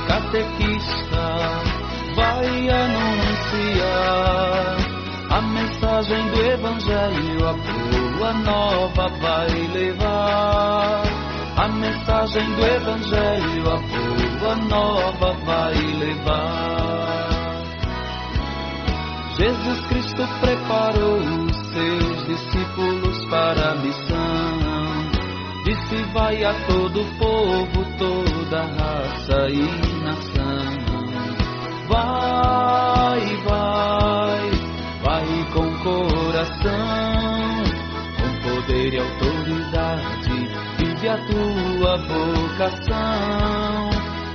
catequista, vai anunciar a mensagem do Evangelho, a boa nova vai levar. A mensagem do Evangelho, a boa nova vai levar. Jesus Cristo preparou os seus discípulos para a missão. Disse: vai a todo povo, toda raça e nação. Vai, vai, vai com coração, com poder e autoridade, vive a tua vocação.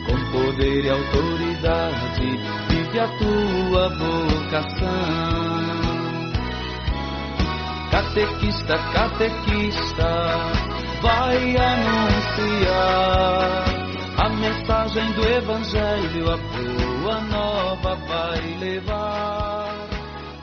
Com poder e autoridade, vive a tua vocação. Catequista, catequista, vai anunciar a mensagem do Evangelho, a boa nova vai levar.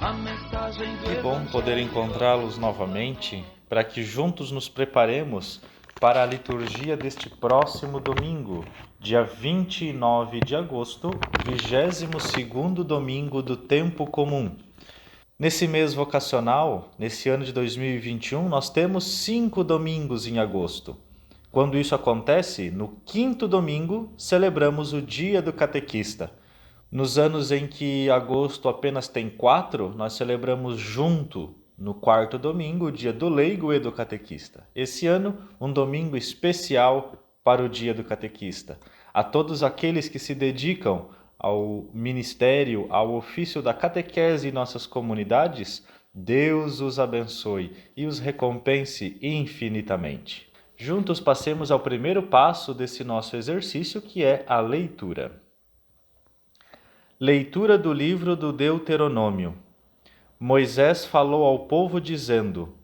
A mensagem do Que bom poder encontrá-los novamente, para que juntos nos preparemos para a liturgia deste próximo domingo, dia 29 de agosto, 22º domingo do tempo comum. Nesse mês vocacional, nesse ano de 2021, nós temos 5 domingos em agosto. Quando isso acontece, no 5º domingo, celebramos o Dia do Catequista. Nos anos em que agosto apenas tem 4, nós celebramos junto, no 4º domingo, o Dia do Leigo e do Catequista. Esse ano, um domingo especial para o Dia do Catequista. A todos aqueles que se dedicam ao ministério, ao ofício da catequese em nossas comunidades, Deus os abençoe e os recompense infinitamente. Juntos passemos ao primeiro passo desse nosso exercício, que é a leitura. Leitura do livro do Deuteronômio. Moisés falou ao povo dizendo: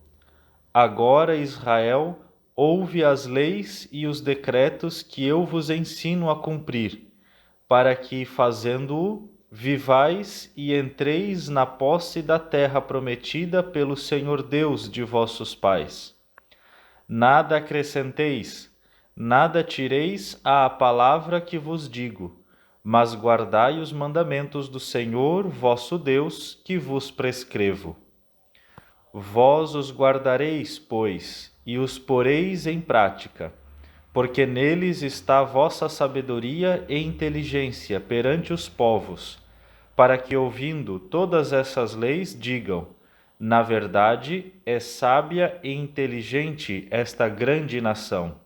agora, Israel, ouve as leis e os decretos que eu vos ensino a cumprir, para que, fazendo-o, vivais e entreis na posse da terra prometida pelo Senhor Deus de vossos pais. Nada acrescenteis, nada tireis à palavra que vos digo, mas guardai os mandamentos do Senhor vosso Deus que vos prescrevo. Vós os guardareis, pois, e os poreis em prática, porque neles está a vossa sabedoria e inteligência perante os povos, para que, ouvindo todas essas leis, digam: na verdade, é sábia e inteligente esta grande nação.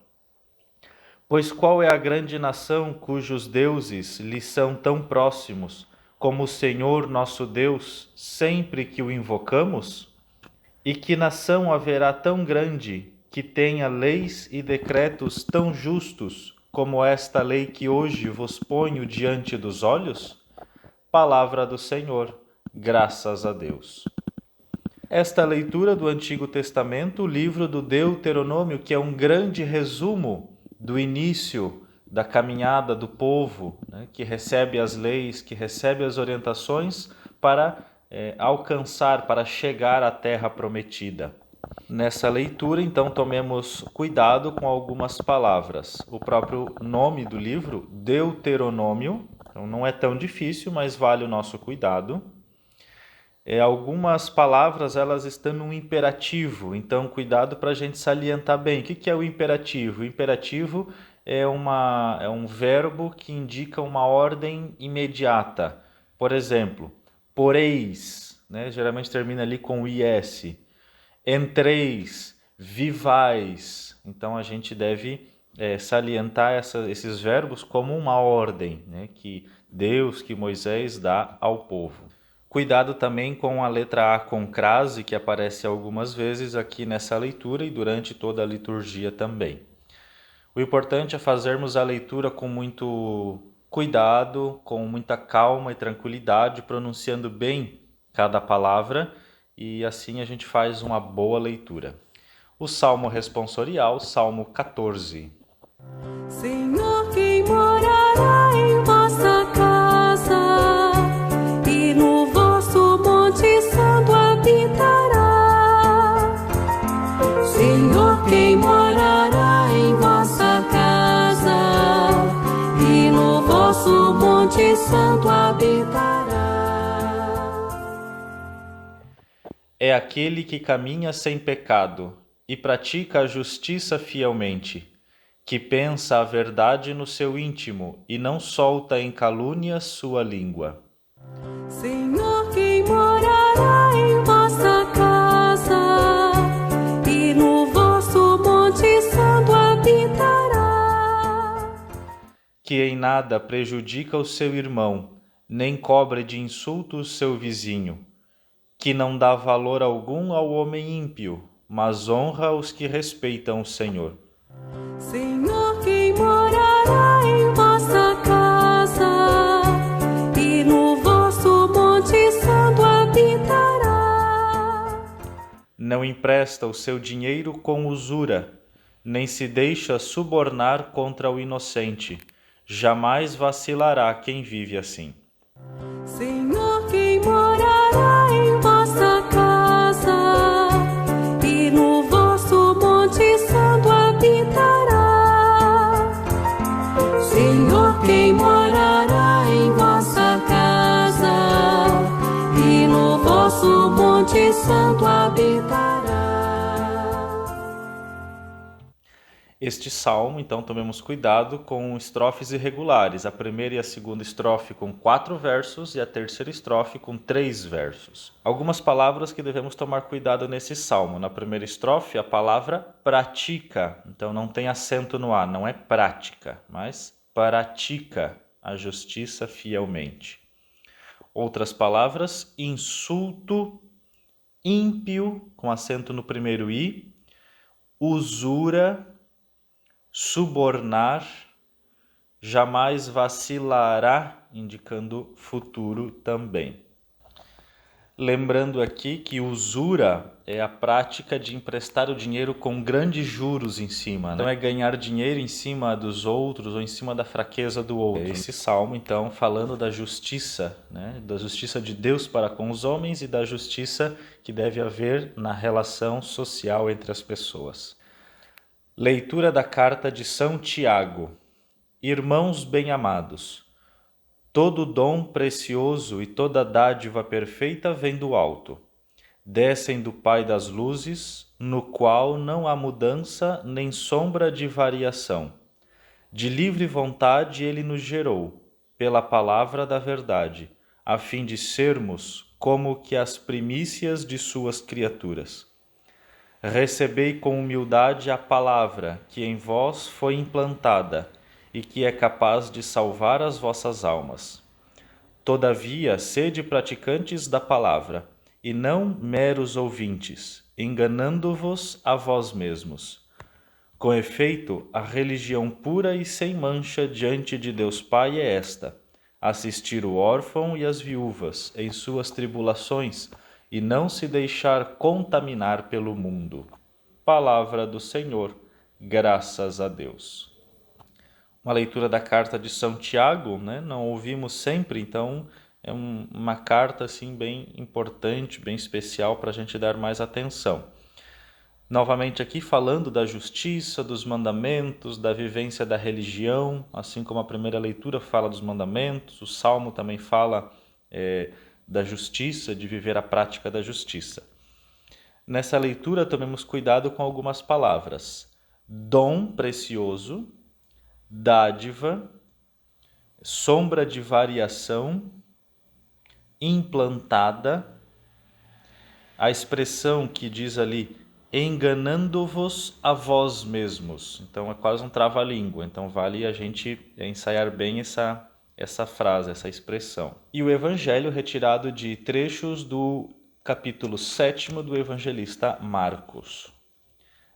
Pois qual é a grande nação cujos deuses lhe são tão próximos, como o Senhor nosso Deus, sempre que o invocamos? E que nação haverá tão grande que tenha leis e decretos tão justos como esta lei que hoje vos ponho diante dos olhos? Palavra do Senhor, graças a Deus. Esta leitura do Antigo Testamento, o livro do Deuteronômio, que é um grande resumo do início da caminhada do povo, né, que recebe as leis, que recebe as orientações para alcançar, para chegar à terra prometida. Nessa leitura, então, tomemos cuidado com algumas palavras. O próprio nome do livro, Deuteronômio, então não é tão difícil, mas vale o nosso cuidado. Algumas palavras, elas estão no imperativo, então cuidado para a gente salientar bem. O que é o imperativo? O imperativo é um verbo que indica uma ordem imediata. Por exemplo, poreis, né? Geralmente termina ali com is. Entreis, vivais. Então a gente deve salientar esses verbos como uma ordem, né, que Deus, que Moisés dá ao povo. Cuidado também com a letra A com crase, que aparece algumas vezes aqui nessa leitura e durante toda a liturgia também. O importante é fazermos a leitura com muito cuidado, com muita calma e tranquilidade, pronunciando bem cada palavra, e assim a gente faz uma boa leitura. O Salmo responsorial, Salmo 14. Senhor, quem morará em vossa casa e no vosso monte santo habitará? Senhor, quem morará em vossa casa e no vosso Santo habitará. É aquele que caminha sem pecado e pratica a justiça fielmente, que pensa a verdade no seu íntimo e não solta em calúnias sua língua. Senhor, quem morará em vossa casa e no vosso monte santo habitará. Que em nada prejudica o seu irmão, nem cobre de insultos seu vizinho, que não dá valor algum ao homem ímpio, mas honra os que respeitam o Senhor. Senhor, quem morará em vossa casa e no vosso monte santo habitará. Não empresta o seu dinheiro com usura, nem se deixa subornar contra o inocente. Jamais vacilará quem vive assim. Senhor, quem morará em vossa casa e no vosso monte santo habitará. Senhor, quem morará em vossa casa e no vosso monte santo habitará. Este salmo, então, tomemos cuidado com estrofes irregulares. A primeira e a segunda estrofe com 4 versos e a terceira estrofe com 3 versos. Algumas palavras que devemos tomar cuidado nesse salmo. Na primeira estrofe, a palavra pratica. Então, não tem acento no A, não é prática, mas pratica a justiça fielmente. Outras palavras, insulto, ímpio, com acento no primeiro I, usura, subornar, jamais vacilará, indicando futuro também. Lembrando aqui que usura é a prática de emprestar o dinheiro com grandes juros em cima, né? Então é ganhar dinheiro em cima dos outros ou em cima da fraqueza do outro. Esse salmo, então, falando da justiça, né? Da justiça de Deus para com os homens e da justiça que deve haver na relação social entre as pessoas. Leitura da carta de São Tiago. Irmãos bem-amados, todo dom precioso e toda dádiva perfeita vem do alto. Descem do Pai das luzes, no qual não há mudança nem sombra de variação. De livre vontade ele nos gerou, pela palavra da verdade, a fim de sermos como que as primícias de suas criaturas. Recebei com humildade a palavra que em vós foi implantada e que é capaz de salvar as vossas almas. Todavia, sede praticantes da palavra, e não meros ouvintes, enganando-vos a vós mesmos. Com efeito, a religião pura e sem mancha diante de Deus Pai é esta: assistir o órfão e as viúvas em suas tribulações, e não se deixar contaminar pelo mundo. Palavra do Senhor, graças a Deus. Uma leitura da carta de São Tiago, né? Não ouvimos sempre, então é uma carta assim bem importante, bem especial para a gente dar mais atenção. Novamente aqui falando da justiça, dos mandamentos, da vivência da religião, assim como a primeira leitura fala dos mandamentos, o Salmo também fala da justiça, de viver a prática da justiça. Nessa leitura, tomemos cuidado com algumas palavras. Dom precioso, dádiva, sombra de variação, implantada. A expressão que diz ali, enganando-vos a vós mesmos. Então é quase um trava-língua, então vale a gente ensaiar bem essa frase, essa expressão. E o evangelho retirado de trechos do capítulo 7 do evangelista Marcos.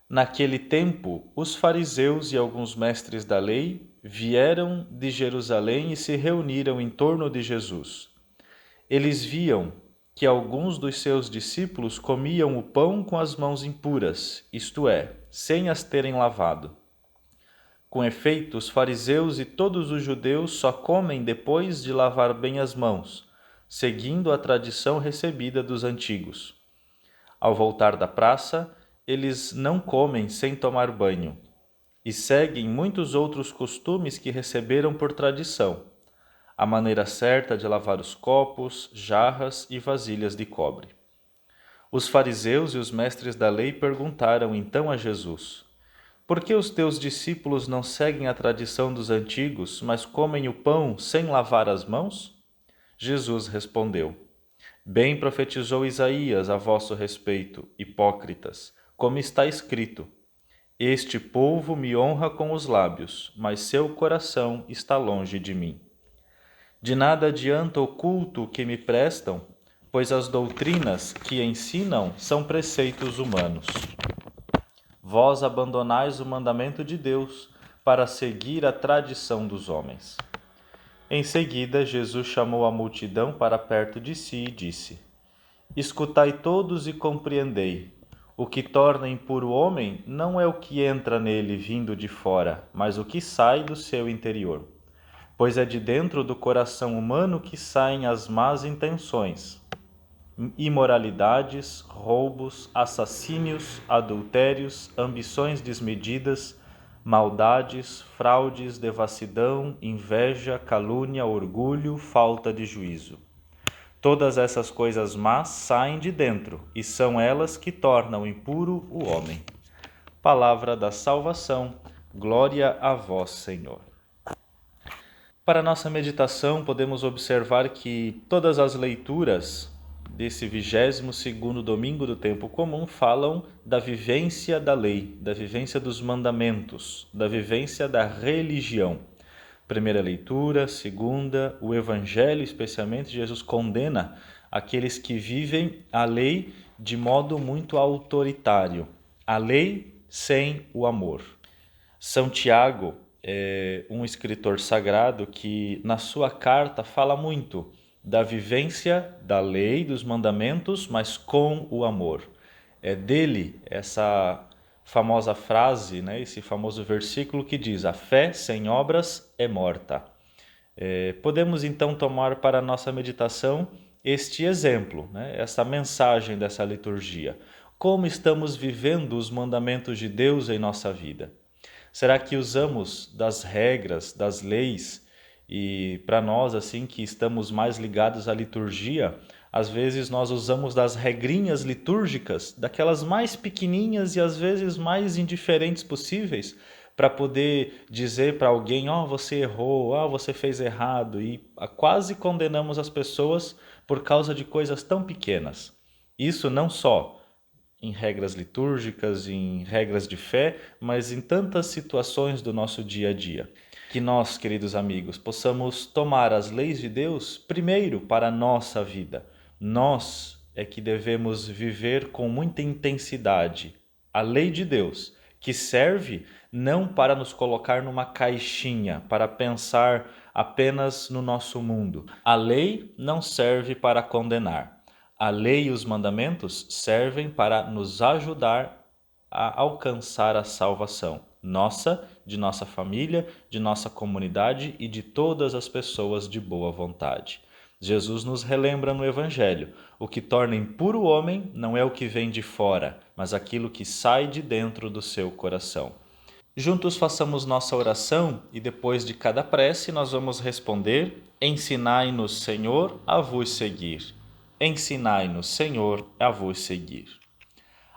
Naquele tempo, os fariseus e alguns mestres da lei vieram de Jerusalém e se reuniram em torno de Jesus. Eles viam que alguns dos seus discípulos comiam o pão com as mãos impuras, isto é, sem as terem lavado. Com efeito, os fariseus e todos os judeus só comem depois de lavar bem as mãos, seguindo a tradição recebida dos antigos. Ao voltar da praça, eles não comem sem tomar banho, e seguem muitos outros costumes que receberam por tradição. a maneira certa de lavar os copos, jarras e vasilhas de cobre. Os fariseus e os mestres da lei perguntaram então a Jesus: Por que os teus discípulos não seguem a tradição dos antigos, mas comem o pão sem lavar as mãos? Jesus respondeu: Bem profetizou Isaías a vosso respeito, hipócritas, como está escrito: Este povo me honra com os lábios, mas seu coração está longe de mim. De nada adianta o culto que me prestam, pois as doutrinas que ensinam são preceitos humanos. Vós abandonais o mandamento de Deus para seguir a tradição dos homens. Em seguida, Jesus chamou a multidão para perto de si e disse: Escutai todos e compreendei. O que torna impuro o homem não é o que entra nele vindo de fora, mas o que sai do seu interior. Pois é de dentro do coração humano que saem as más intenções, imoralidades, roubos, assassínios, adultérios, ambições desmedidas, maldades, fraudes, devassidão, inveja, calúnia, orgulho, falta de juízo. Todas essas coisas más saem de dentro, e são elas que tornam impuro o homem. Palavra da salvação, glória a vós, Senhor. Para nossa meditação, podemos observar que todas as leituras desse 22º domingo do tempo comum falam da vivência da lei, da vivência dos mandamentos, da vivência da religião. Primeira leitura, segunda, o Evangelho, especialmente, Jesus condena aqueles que vivem a lei de modo muito autoritário, a lei sem o amor. São Tiago é um escritor sagrado que, na sua carta, fala muito da vivência da lei, dos mandamentos, mas com o amor. É dele essa famosa frase, né, esse famoso versículo que diz: a fé sem obras é morta. Podemos então tomar para a nossa meditação este exemplo, né, essa mensagem dessa liturgia. Como estamos vivendo os mandamentos de Deus em nossa vida? Será que usamos das regras, das leis, e para nós, assim, que estamos mais ligados à liturgia, às vezes nós usamos das regrinhas litúrgicas, daquelas mais pequeninhas e às vezes mais indiferentes possíveis, para poder dizer para alguém: você errou, você fez errado, e quase condenamos as pessoas por causa de coisas tão pequenas. Isso não só em regras litúrgicas, em regras de fé, mas em tantas situações do nosso dia a dia. Que nós, queridos amigos, possamos tomar as leis de Deus primeiro para a nossa vida. Nós é que devemos viver com muita intensidade a lei de Deus, que serve não para nos colocar numa caixinha, para pensar apenas no nosso mundo. A lei não serve para condenar. A lei e os mandamentos servem para nos ajudar a alcançar a salvação nossa, de nossa família, de nossa comunidade e de todas as pessoas de boa vontade. Jesus nos relembra no Evangelho: o que torna impuro o homem não é o que vem de fora, mas aquilo que sai de dentro do seu coração. Juntos façamos nossa oração e depois de cada prece nós vamos responder: Ensinai-nos, Senhor, a vos seguir. Ensinai-nos, Senhor, a vos seguir.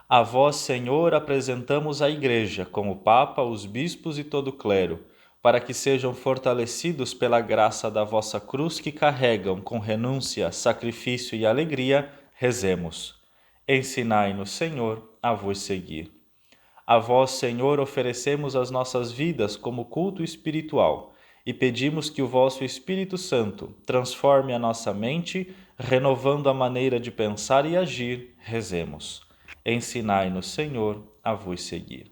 A vós, Senhor, apresentamos a Igreja, com o Papa, os bispos e todo o clero, para que sejam fortalecidos pela graça da vossa cruz que carregam com renúncia, sacrifício e alegria, rezemos. Ensinai-nos, Senhor, a vos seguir. A vós, Senhor, oferecemos as nossas vidas como culto espiritual e pedimos que o vosso Espírito Santo transforme a nossa mente, renovando a maneira de pensar e agir. Rezemos. Ensinai-nos, Senhor, a vos seguir.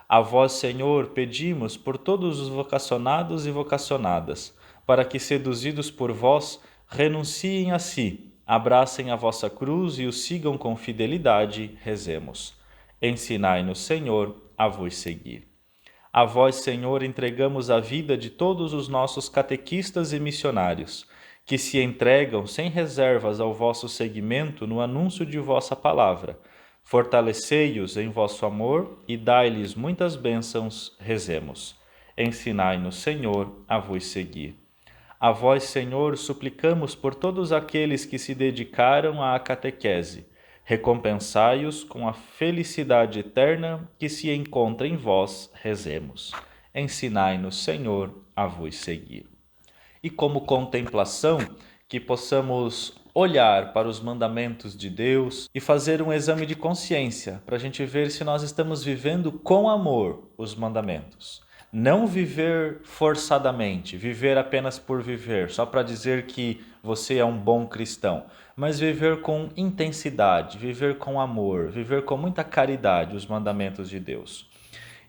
A vós, Senhor, pedimos por todos os vocacionados e vocacionadas, para que, seduzidos por vós, renunciem a si, abracem a vossa cruz e o sigam com fidelidade. Rezemos. Ensinai-nos, Senhor, a vos seguir. A vós, Senhor, entregamos a vida de todos os nossos catequistas e missionários, que se entregam sem reservas ao vosso seguimento no anúncio de vossa palavra. Fortalecei-os em vosso amor e dai-lhes muitas bênçãos. Rezemos. Ensinai-nos, Senhor, a vos seguir. A vós, Senhor, suplicamos por todos aqueles que se dedicaram à catequese. Recompensai-os com a felicidade eterna que se encontra em vós, rezemos. Ensinai-nos, Senhor, a vos seguir. E como contemplação, que possamos olhar para os mandamentos de Deus e fazer um exame de consciência para a gente ver se nós estamos vivendo com amor os mandamentos. Não viver forçadamente, viver apenas por viver, só para dizer que você é um bom cristão, mas viver com intensidade, viver com amor, viver com muita caridade os mandamentos de Deus.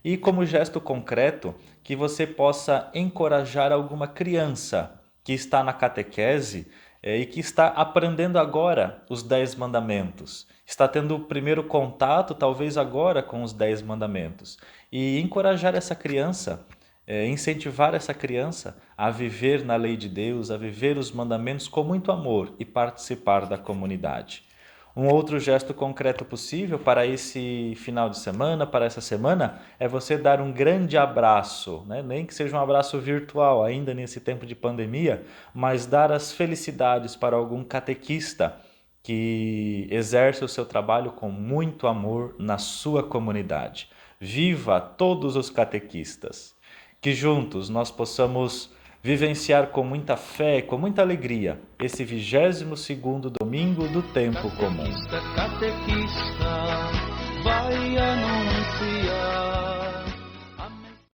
E como gesto concreto, que você possa encorajar alguma criança que está na catequese e que está aprendendo agora os 10 mandamentos. Está tendo o primeiro contato, talvez agora, com os 10 mandamentos. E encorajar essa criança, incentivar essa criança a viver na lei de Deus, a viver os mandamentos com muito amor e participar da comunidade. Um outro gesto concreto possível para esse final de semana, para essa semana, é você dar um grande abraço, né? Nem que seja um abraço virtual ainda nesse tempo de pandemia, mas dar as felicidades para algum catequista que exerce o seu trabalho com muito amor na sua comunidade. Viva todos os catequistas! Que juntos nós possamos vivenciar com muita fé, com muita alegria, esse 22º domingo do tempo comum. Catequista, vai